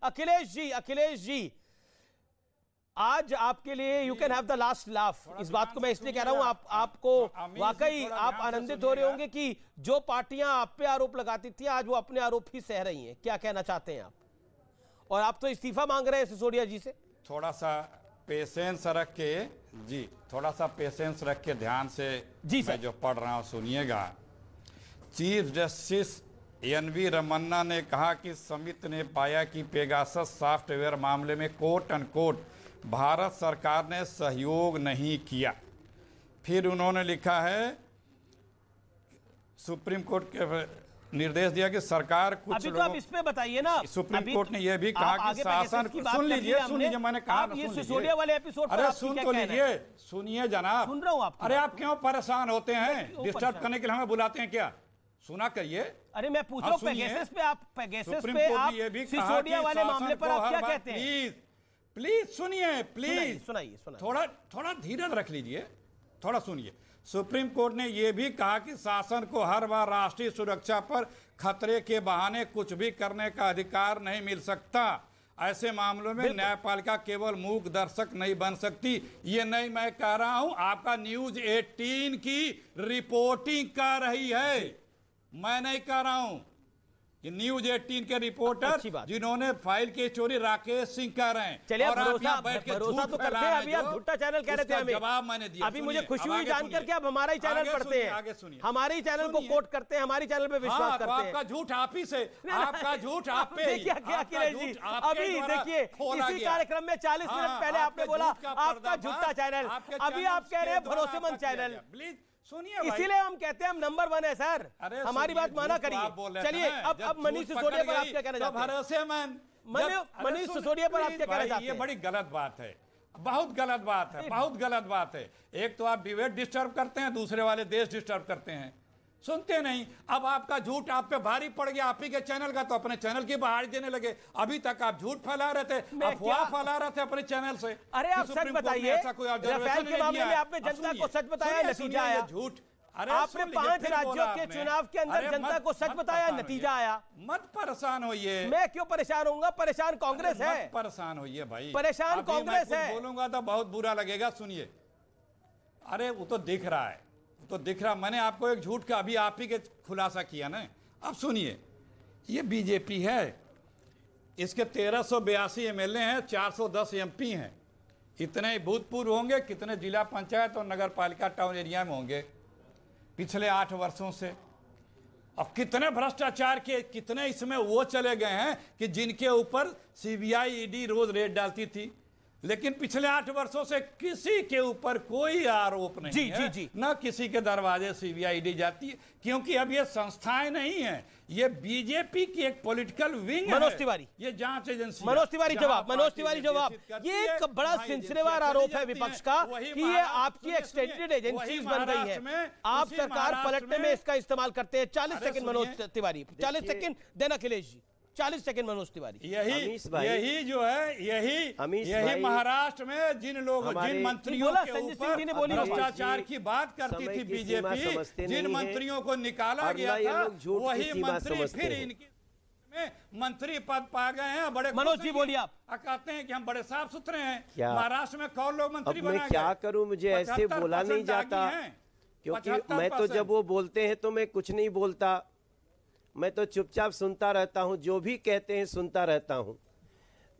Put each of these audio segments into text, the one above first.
अखिलेश जी, आज आपके लिए you can have the last laugh. इस बात को मैं इसलिए कह रहा हूं, आपको वाकई आप आनंदित हो रहे होंगे कि जो पार्टियां आप पे आरोप लगाती थी आज वो अपने आरोप ही सह रही हैं। क्या कहना चाहते हैं आप? और आप तो इस्तीफा मांग रहे हैं सिसोदिया जी से। थोड़ा सा पेशेंस रख के जी, थोड़ा सा पेशेंस रख के ध्यान से जी मैं जो पढ़ रहा हूं सुनिएगा। Chief justice NV. रमन्ना ने कहा कि समिति ने पाया कि पेगासस सॉफ्टवेयर मामले में कोट अनकोट भारत सरकार ने सहयोग नहीं किया। फिर उन्होंने लिखा है सुप्रीम कोर्ट के निर्देश दिया कि सरकार कुछ अभी तो आप इसमें बताइए ना। सुप्रीम कोर्ट ने यह भी कहा कि शासन सुन लीजिए मैंने कहा ये सिसोदिया वाले एपिसोड अरे सुन तो लीजिए, सुनिए जनाब। सुन रहा हूं आप। अरे आप क्यों परेशान होते हैं? डिस्टर्ब करने के लिए हमें बुलाते हैं क्या? सुना करिए। अरे मैं पूछ रहा हूं पेगासस पे आप सिसोदिया वाले मामले पर आप क्या कहते हैं? प्लीज सुनिए, प्लीज सुनाइए। थोड़ा धीरज रख लीजिए, थोड़ा सुनिए। सुप्रीम कोर्ट ने यह भी कहा कि शासन को हर बार राष्ट्रीय सुरक्षा पर खतरे के बहाने कुछ भी करने का अधिकार नहीं मिल सकता। ऐसे मामलों में न्यायपालिका केवल मूक दर्शक नहीं बन सकती। ये नहीं मैं कह रहा हूं, आपका न्यूज 18 की रिपोर्टिंग कर रही है, मैं नहीं कह रहा हूं। कि न्यूज 18 के रिपोर्टर जिन्होंने फाइल की चोरी राकेश सिंह कह रहे हैं। चलिए भरोसा तो करते हैं। अभी आप झूठा चैनल कह रहे थे हमें, जवाब मैंने दिया। अभी मुझे खुशी हुई जानकर कि आप हमारा ही चैनल पढ़ते हैं, हमारे ही चैनल को कोट करते हैं, हमारी चैनल पे विश्वास करते हैं। आपका झूठ आप ही से, आपका झूठ आप पे। देखिए अखिलेश जी, अभी देखिए इसी कार्यक्रम में 40 मिनट पहले आपने बोला आपका झूठा चैनल, अभी आप कह रहे हैं भरोसेमंद चैनल। सुनिए, इसीलिए हम कहते हैं हम नंबर 1 है सर। हमारी बात माना करिए। चलिए अब मनीष सिसोदिया पर आप क्या कहना चाहते हैं? भरोसेमंद मनीष सिसोदिया पर आप क्या कहना चाहते हैं? ये बड़ी गलत बात है, बहुत गलत बात है, बहुत गलत बात है। एक तो आप डिबेट डिस्टर्ब करते हैं, दूसरे वाले देश डिस्टर्ब करते हैं, सुनते नहीं। अब आपका झूठ आप पे भारी पड़ गया, आप ही के चैनल का, तो अपने चैनल की बहाली देने लगे। अभी तक आप झूठ फैला रहे थे, अफवाह फैला रहे थे अपने चैनल से। अरे आप सच बताइए, राफेल के मामले में आपने जनता को सच बताया, नतीजा आया झूठ। आपने 5 राज्यों के चुनाव के अंदर जनता को सच बताया, नतीजा आया। मत परेशान होइए। मैं क्यों परेशान होऊंगा? परेशान कांग्रेस है। मत परेशान होइए भाई, परेशान कांग्रेस है। बोलूंगा तो बहुत बुरा लगेगा, सुनिए। अरे वो तो दिख रहा है, तो दिख रहा। मैंने आपको एक झूठ का अभी आप ही के खुलासा किया ना। अब सुनिए, ये बीजेपी है, इसके 1382 एमएलए हैं, 410 एमपी हैं। इतने ही भूतपूर्व होंगे, कितने जिला पंचायत और नगर पालिका टाउन एरिया में होंगे पिछले 8 वर्षों से। अब कितने भ्रष्टाचार के, कितने इसमें वो चले गए हैं कि जिनके ऊपर सीबीआई ईडी रोज रेड डालती थी, लेकिन पिछले 8 वर्षों से किसी के ऊपर कोई आरोप नहीं है। जी। ना किसी के दरवाजे सीबीआई ईडी जाती है, क्योंकि अब ये संस्थाएं नहीं है, ये बीजेपी की एक पॉलिटिकल विंग है। मनोज तिवारी, ये जांच एजेंसी। मनोज तिवारी जवाब। ये एक बड़ा सिलसिलेवार आरोप है विपक्ष का कि ये आपकी एक्सटेंडेड एजेंसीज बन गई है, आप सरकार पलटने में इसका इस्तेमाल करते हैं। 40 second Manoj Tiwari, 40 second then Akhilesh ji, 40 second Manoj Tiwari. यही जो है, यही महाराष्ट्र में जिन मंत्रियों के ऊपर भ्रष्टाचार की बात करती थी बीजेपी, जिन मंत्रियों को निकाला गया था, वही मंत्री फिर इनके में मंत्री पद पा गए हैं। बड़े मनोज जी बोलिए। आप कहते हैं कि हम बड़े साफ सुथरे हैं। महाराष्ट्र में कौन लोग मंत्री बना गए? क्या करूं, मुझे ऐसे बोला नहीं जाता, क्योंकि मैं तो जब वो बोलते हैं तो मैं कुछ नहीं बोलता, मैं तो चुपचाप सुनता रहता हूं, जो भी कहते हैं सुनता रहता हूं।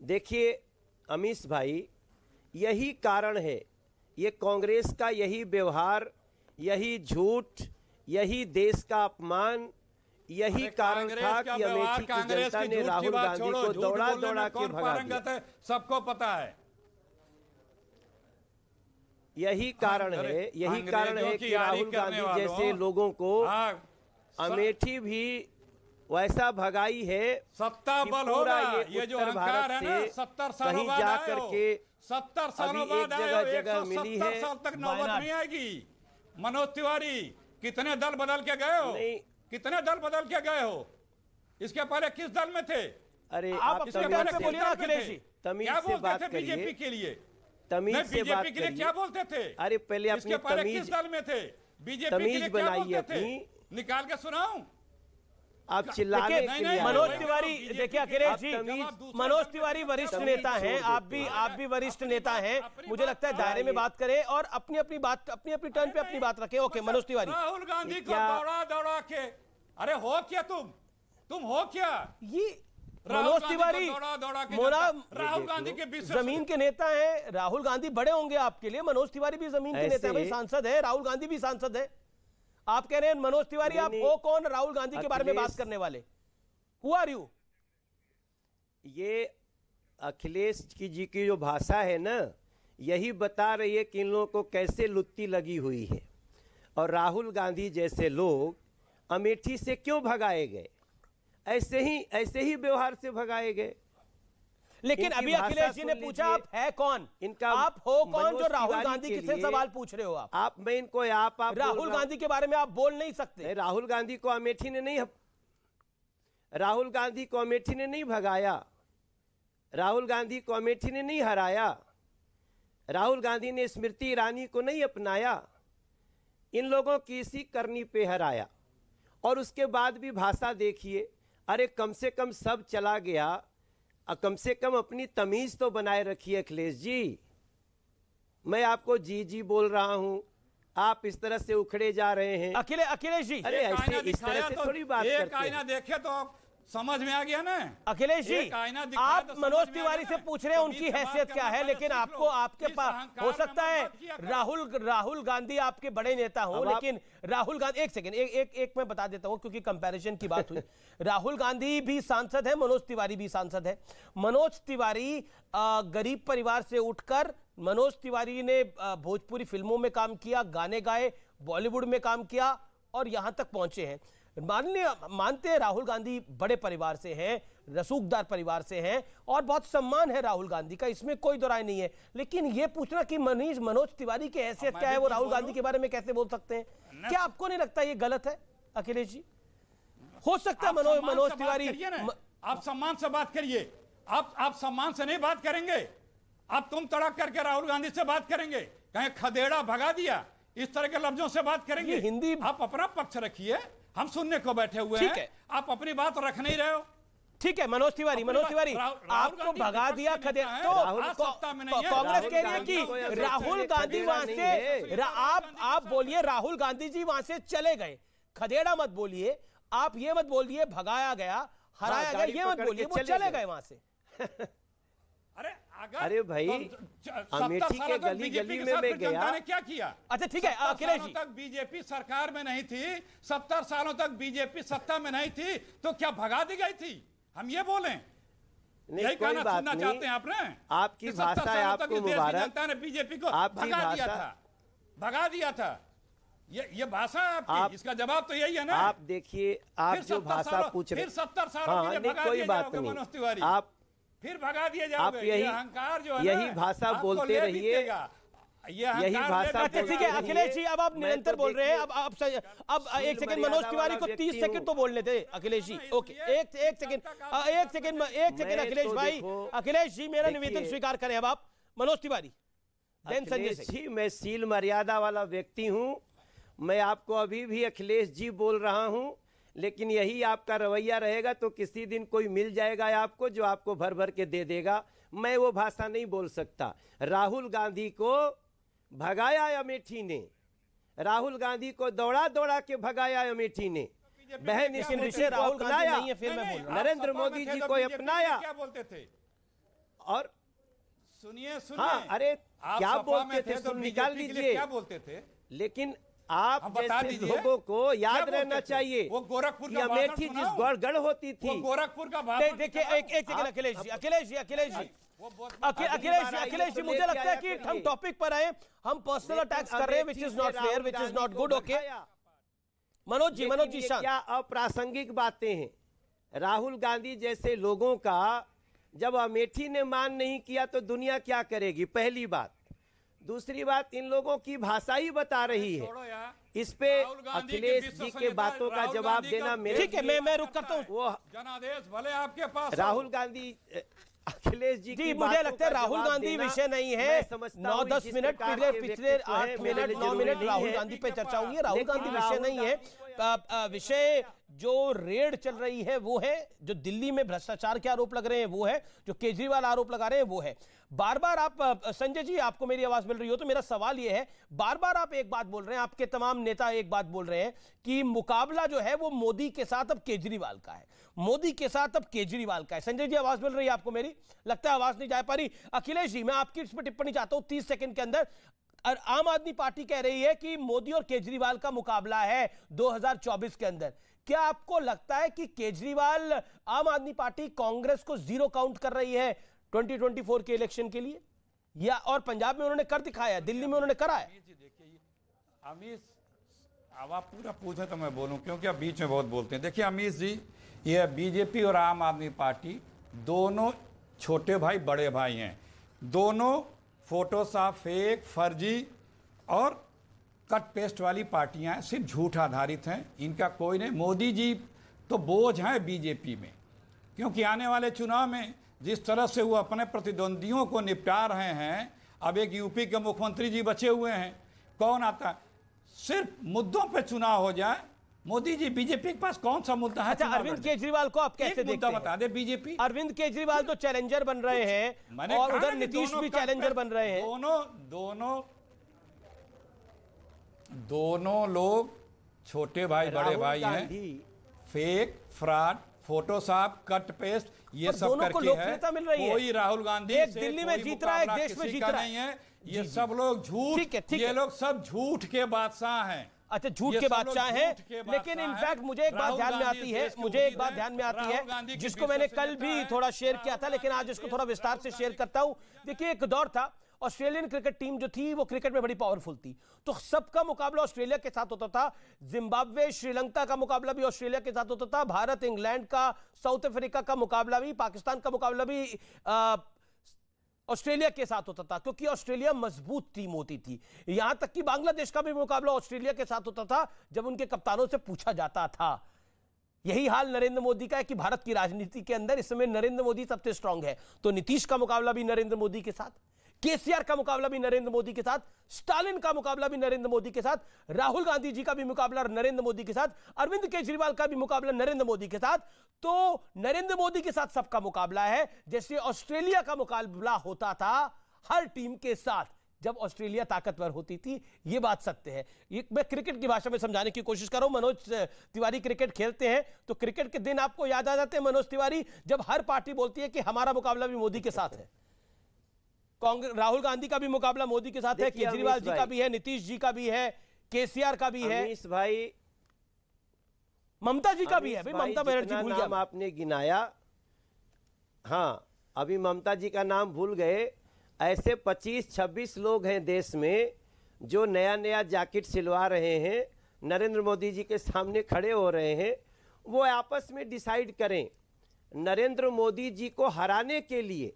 देखिए अमीश भाई, यही कारण है, ये कांग्रेस का यही व्यवहार, यही झूठ, यही देश का अपमान, यही कारण था कि अमेठी की जनता ने राहुल गांधी को दौड़ा के भगा दिया। सबको पता है, यही कारण है, कि राहुल गांधी जैसे लोगों को अमेठी भी वैसा भगाई है। सत्ता बल हो रहा है, ये जो अहंकार है ना, 70 सालों बाद जा करके 70 सालों बाद जगह मिली है, 170 साल तक नौबत नहीं आएगी। मनोज तिवारी, कितने दल बदल के गए हो? कितने दल बदल के गए हो? इसके पहले किस दल में थे? अरे आप तमीज से बात करिए, बीजेपी के लिए, तमीज से बात के लिए क्या बोलते थे? अरे पहले अपनी तमीज, किस दल में थे? बीजेपी के लिए क्या बोलते थे? निकाल के सुनाऊं? आप चिल्लाने के लिए मनोज तिवारी, देखिए अखिलेश जी, तमीज- मनोज तिवारी वरिष्ठ नेता हैं, आप भी वरिष्ठ नेता हैं, मुझे लगता है दायरे में बात करें और अपनी अपनी बात, अपनी अपनी टर्न पे अपनी बात रखें। ओके मनोज तिवारी। राहुल गांधी को दौड़ा दौड़ा के, अरे हो क्या तुम हो क्या? ये मनोज तिवारी राहुल गांधी के बीच जमीन के नेता हैं। राहुल गांधी बड़े होंगे आपके लिए, मनोज तिवारी भी जमीन के नेता है भाई, सांसद है, राहुल गांधी भी सांसद है। आप कह रहे हैं मनोज तिवारी, आप हो कौन राहुल गांधी के बारे में बात करने वाले? Who are you? ये अखिलेश जी की जो भाषा है ना, यही बता रही है कि इन लोगों को कैसे लुत्ती लगी हुई है। और राहुल गांधी जैसे लोग अमेठी से क्यों भगाए गए? ऐसे ही व्यवहार से भगाए गए। लेकिन अभी अखिलेश जी ने पूछा आप है कौन, आप हो कौन जो राहुल गांधी से सवाल पूछ रहे हो? आप मैं इनको आप राहुल गांधी के बारे में आप बोल नहीं सकते। राहुल गांधी को अमेठी ने नहीं भगाया, राहुल गांधी को अमेठी ने नहीं हराया, राहुल गांधी ने स्मृति ईरानी को नहीं अपनाया, इन लोगों की इसी करनी पे हराया। और उसके बाद भी भाषा देखिए, अरे कम से कम सब चला गया, कम से कम अपनी तमीज तो बनाए रखिए अखिलेश जी। मैं आपको जी बोल रहा हूं, आप इस तरह से उखड़े जा रहे हैं। अखिलेश जी, अरे ऐसे इस तरह से थोड़ी बात करते हैं। आईना देखे तो समझ में आ गया ना। अखिलेश जी, आप मनोज तिवारी से पूछ रहे हैं उनकी हैसियत क्या है, लेकिन आपको आपके पास हो सकता है राहुल गांधी आपके बड़े नेता हो, लेकिन राहुल गांधी, एक सेकंड, एक मैं बता देता हूं क्योंकि कंपैरिजन की बात हुई। राहुल गांधी भी सांसद है, मनोज तिवारी भी सांसद है। मनोज तिवारी गरीब परिवार से उठकर, मनोज तिवारी ने भोजपुरी फिल्मों में काम किया, गाने गाए, बॉलीवुड में काम किया और यहां तक पहुंचे हैं। मानते हैं राहुल गांधी बड़े परिवार से हैं, रसूखदार परिवार से हैं और बहुत सम्मान है राहुल गांधी का, इसमें कोई दो राय नहीं है। लेकिन यह पूछना कि मनोज तिवारी की हैसियत क्या है, वो राहुल गांधी के बारे में कैसे बोल सकते हैं, क्या आपको नहीं लगता ये गलत है अखिलेश जी? हो सकता है मनोज तिवारी, आप सम्मान से बात करिए, आप सम्मान से नहीं बात करेंगे, आप तुम तड़क करके राहुल गांधी से बात करेंगे, कहीं खदेड़ा भगा दिया, इस तरह के लफ्जों से बात करेंगे। हिंदी आप अपना पक्ष रखिए, हम सुनने को बैठे हुए हैं, आप अपनी बात रख नहीं रहे हो। ठीक है मनोज तिवारी, आपको भगा दिया खदेड़ा, तो कांग्रेस कह रही है कि राहुल गांधी वहां से, आप बोलिए राहुल गांधी जी वहां से चले गए, खदेड़ा मत बोलिए, आप ये मत बोलिए भगाया गया, हराया गया, ये मत बोलिए वो चले गए वहां से। अरे भाई, अमेठी के गली गली में मैं गया, ने क्या किया? अच्छा ठीक है अखिलेश जी, तक बीजेपी सरकार में नहीं थी, 70 सालों तक बीजेपी सत्ता में नहीं थी, तो क्या भगा दी गई थी? हम ये बोलें, यही कहना सुनना चाहते हैं आपने? आपकी भाषा है, आपको मुबारक, जनता ने बीजेपी को भगा दिया था। ये भाषा है आपकी, इसका जवाब तो यही है ना। आप देखिए, आप जो भाषा पूछ रहे हैं, 70 सालों के लिए कोई बात नहीं, आप फिर भगा दिए जाओगे। आप यही अहंकार जो है यही भाषा बोलते रहिए, यही भाषा। ठीक है अखिलेश जी, अब आप निरंतर बोल रहे हैं, अब एक सेकंड, मनोज तिवारी को 30 सेकंड तो बोलने थे अखिलेश जी। ओके, एक सेकंड अखिलेश भाई, अखिलेश जी मेरा निवेदन स्वीकार करें। अब आप मनोज तिवारी, संजय जी, मैं सील मर्यादा वाला व्यक्ति हूं, मैं आपको अभी भी अखिलेश जी बोल रहा हूं, लेकिन यही आपका रवैया रहेगा तो किसी दिन कोई मिल जाएगा आपको जो आपको भर भर के दे देगा। मैं वो भाषा नहीं बोल सकता। राहुल गांधी को भगाया अमेठी ने, राहुल गांधी को दौड़ा के भगाया अमेठी ने, बहन स्मृति को अपनाया, नरेंद्र मोदी जी को अपनाया। क्या बोलते थे? और सुनिए, हाँ, अरे क्या बोलते थे, सुन निकाल लीजिए, क्या बोलते थे? लेकिन आप जैसे लोगों को याद रहना चाहिए, वो गोरखपुर का अमेठी जिस गढ़ होती थी, गोरखपुर का देखिए, एक सेकंड अखिलेश जी, मुझे लगता है कि हम टॉपिक पर आए, हम पर्सनल अटैक्स कर रहे हैं, which is not fair, which is not good. Okay Manoj ji क्या अप्रासंगिक बातें हैं? राहुल गांधी जैसे लोगों का जब अमेठी ने मान नहीं किया तो दुनिया क्या करेगी? पहली बात। दूसरी बात, इन लोगों की भाषा ही बता रही है। इस पे अखिलेश जी के बातों का जवाब देना मेरे, ठीक है, मैं रुक करता हूँ। वो जनादेश भले आपके पास, राहुल गांधी अखिलेश जी मुझे लगता है राहुल गांधी विषय नहीं है। 9-10 मिनट पिछले 8 मिनट 9 मिनट राहुल गांधी पे चर्चा हुई है, राहुल गांधी विषय नहीं है। विषय जो रेड चल रही है वो है, जो दिल्ली में भ्रष्टाचार के आरोप लग रहे हैं वो है, जो केजरीवाल आरोप लगा रहे हैं वो है। बार बार आप संजय जी, आपको मेरी आवाज मिल रही हो तो मेरा सवाल ये है, बार बार आप एक बात बोल रहे हैं, आपके तमाम नेता एक बात बोल रहे हैं कि मुकाबला जो है वो मोदी के साथ अब केजरीवाल का है, मोदी के साथ अब केजरीवाल का है। संजय जी, आवाज मिल रही है आपको मेरी? लगता है आवाज नहीं जा पा रही। अखिलेश जी, मैं आपकी इस पर टिप्पणी चाहता हूं 30 सेकंड के अंदर। आम आदमी पार्टी कह रही है कि मोदी और केजरीवाल का मुकाबला है 2024 के अंदर। क्या आपको लगता है कि केजरीवाल, आम आदमी पार्टी कांग्रेस को जीरो काउंट कर रही है 2024 के इलेक्शन के लिए, या और पंजाब में उन्होंने कर दिखाया, दिल्ली में उन्होंने करा है? देखिए अमीश, अब आप पूरा पूछे तो मैं बोलूं, क्योंकि आप बीच में बहुत बोलते हैं। देखिए अमीश जी, ये बीजेपी और आम आदमी पार्टी दोनों छोटे भाई बड़े भाई हैं। दोनों फोटोशॉप, फेक, फर्जी और कट पेस्ट वाली पार्टियां हैं, सिर्फ झूठ आधारित हैं, इनका कोई नहीं। मोदी जी तो बोझ हैं बीजेपी में, क्योंकि आने वाले चुनाव में जिस तरह से वो अपने प्रतिद्वंदियों को निपटा रहे हैं, अब एक यूपी के मुख्यमंत्री जी बचे हुए हैं, कौन आता है? सिर्फ मुद्दों पे चुनाव हो जाए, मोदी जी, बीजेपी के पास कौन सा मुद्दा है? अच्छा, अरविंद केजरीवाल को आप कैसे देखते हैं? बता दे बीजेपी। अरविंद केजरीवाल तो चैलेंजर बन रहे हैं और उधर नीतीश भी चैलेंजर बन रहे हैं। दोनों लोग छोटे भाई बड़े भाई हैं। Fake, fraud, Photoshop, cut paste, ये सब करके है। कोई राहुल गांधी एक दिल्ली में जीत रहा है, एक देश में जीत रहा नहीं है। ये सब लोग झूठ, ये लोग सब झूठ के बादशाह हैं। अच्छा, झूठ के बादशाह हैं, लेकिन इनफैक्ट मुझे एक बात ध्यान में आती है, जिसको मैंने कल भी थोड़ा शेयर किया था, लेकिन आज इसको थोड़ा विस्तार से शेयर करता हूं। देखिए, एक दौर था, ऑस्ट्रेलियन क्रिकेट टीम जो थी वो क्रिकेट में बड़ी पावरफुल थी, तो सबका मुकाबला ऑस्ट्रेलिया के साथ होता था। जिम्बाब्वे, श्रीलंका का मुकाबला भी ऑस्ट्रेलिया के साथ होता था। भारत, इंग्लैंड का, साउथ अफ्रीका का मुकाबला भी, पाकिस्तान का मुकाबला भी ऑस्ट्रेलिया के साथ होता था, क्योंकि ऑस्ट्रेलिया मजबूत टीम होती थी। यहां तक कि बांग्लादेश का भी मुकाबला ऑस्ट्रेलिया के साथ होता था जब उनके कप्तानों से पूछा जाता था। यही हाल नरेंद्र मोदी का है कि भारत की राजनीति के अंदर इस समय नरेंद्र मोदी सबसे स्ट्रांग है, तो नीतीश का मुकाबला भी नरेंद्र मोदी के साथ, केसीआर का मुकाबला भी नरेंद्र मोदी के साथ, स्टालिन का मुकाबला भी नरेंद्र मोदी के साथ, राहुल गांधी जी का भी मुकाबला नरेंद्र मोदी के साथ, अरविंद केजरीवाल का भी मुकाबला नरेंद्र मोदी के साथ। तो नरेंद्र मोदी के साथ सबका मुकाबला है, जैसे ऑस्ट्रेलिया का मुकाबला होता था हर टीम के साथ जब ऑस्ट्रेलिया ताकतवर होती थी। यह बात सत्य है। ये मैं क्रिकेट की भाषा में समझाने की कोशिश कर रहा हूं। मनोज तिवारी क्रिकेट खेलते हैं, तो क्रिकेट के दिन आपको याद आ जाते हैं मनोज तिवारी, जब हर पार्टी बोलती है कि हमारा मुकाबला भी मोदी के साथ है। कांग्रेस, राहुल गांधी का भी मुकाबला मोदी के साथ है, केजरीवाल जी का भी है, नीतीश जी का भी है, केसीआर का भी है, भाई ममता जी का भी है। भाई ममता बनर्जी भूल गया, आपने गिनाया। हाँ, अभी ममता जी का नाम भूल गए। ऐसे 25-26 लोग हैं देश में जो नया नया जैकेट सिलवा रहे हैं, नरेंद्र मोदी जी के सामने खड़े हो रहे हैं। वो आपस में डिसाइड करें। नरेंद्र मोदी जी को हराने के लिए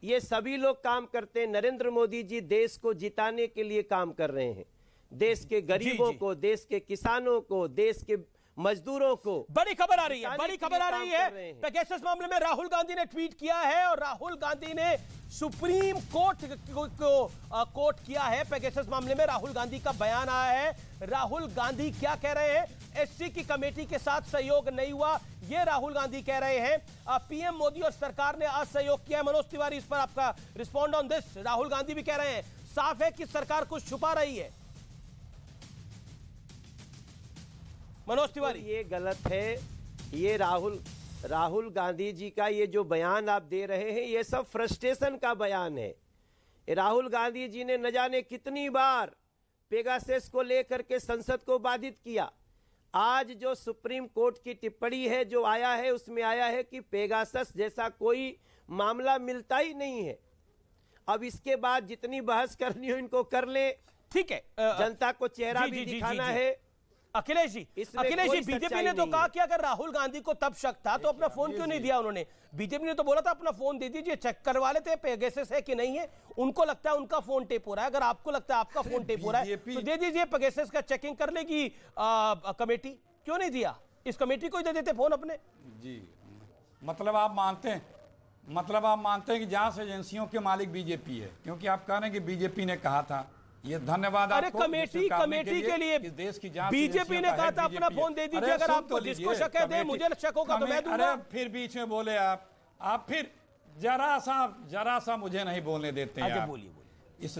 ये सभी लोग काम करते हैं। नरेंद्र मोदी जी देश को जिताने के लिए काम कर रहे हैं। देश के गरीबों को, देश के किसानों को, देश के मजदूरों को। बड़ी खबर आ रही है, बड़ी खबर आ रही है। पेगासस मामले में राहुल गांधी ने ट्वीट किया है और राहुल गांधी ने सुप्रीम कोर्ट को कोट किया है। पेगासस मामले में राहुल गांधी का बयान आया है। राहुल गांधी क्या कह रहे हैं? एससी की कमेटी के साथ सहयोग नहीं हुआ, ये राहुल गांधी कह रहे हैं। पीएम मोदी और सरकार ने असहयोग किया है। मनोज तिवारी, इस पर आपका respond on this. Rahul Gandhi भी कह रहे हैं, साफ है कि सरकार कुछ छुपा रही है। मनोज तिवारी, ये गलत है। ये राहुल गांधी जी का ये जो बयान आप दे रहे हैं, ये सब फ्रस्ट्रेशन का बयान है। राहुल गांधी जी ने न जाने कितनी बार पेगासस को लेकर के संसद को बाधित किया। आज जो सुप्रीम कोर्ट की टिप्पणी है जो आया है, उसमें आया है कि पेगासस जैसा कोई मामला मिलता ही नहीं है। अब इसके बाद जितनी बहस करनी हो इनको कर ले, ठीक है। जनता को चेहरा भी दिखाना है। अखिलेश जी, बीजेपी ने तो कहा कि अगर राहुल गांधी को तब शक था तो अपना फोन क्यों नहीं दिया उन्होंने? बीजेपी ने तो बोला था अपना फोन दे दीजिए, चेक करवा लेते हैं पेगासस है कि नहीं है। उनको लगता है उनका फोन टेप हो रहा है, अगर आपको लगता है आपका फोन टेप हो रहा है तो दे दीजिए, पेगासस का चेकिंग कर लेगी कमेटी। क्यों नहीं दिया? इस कमेटी को ही दे देते फोन अपने। जी, मतलब आप मानते हैं कि जांच एजेंसियों के मालिक बीजेपी है, क्योंकि आप कह रहे हैं कि बीजेपी ने कहा था। ये धन्यवाद अरे आपको कमेटी के लिए देश की जांच बीजेपी ने कहा था अपना फोन दे दीजिए, अगर आपको जिसको शक है दे, मुझे शक होगा तो मैं दूंगा। अरे फिर बीच में बोले आप फिर जरा सा मुझे नहीं बोलने देते हैं। बोलिए इस